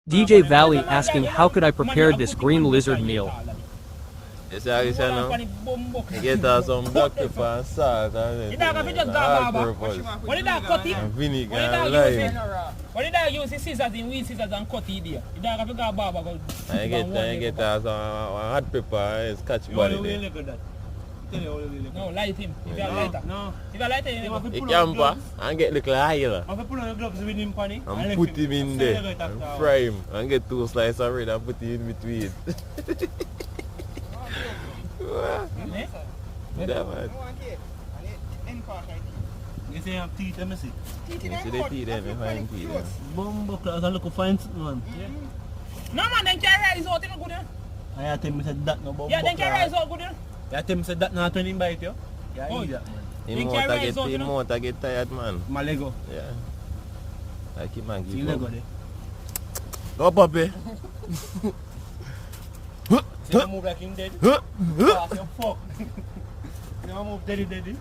DJ Valley asking how could I prepare this green lizard meal. You see how you say now? You get some black pepper and salt and all-purpose. What did I cut it? And vinegar What did and I use lime. it? What did I use the scissors in weed scissors and cut it there? You don't have to go barber. And you get some hot pepper and scotch body there. No, light him. If you have lighter. No. If you have lighter, you have to You camper and get little oil I put on your gloves with him, Panny. and put him in there and fry him and get 2 slices of bread and put it in between. That man. You say you have teeth, let me see. You see the teeth there, the fine teeth there. Bumbo class, I look a fine man. No man, then carry rise out in good. I tell me said that no bumbo Yeah, then carry rise out good. You tell me said that not when him bite you. Yeah, Oh, eat that man. Him motor get tired, man. My Lego. Yeah. Like him and See give Lego up. there. Go, puppy. See him move like him dead. Fuck. You move dead.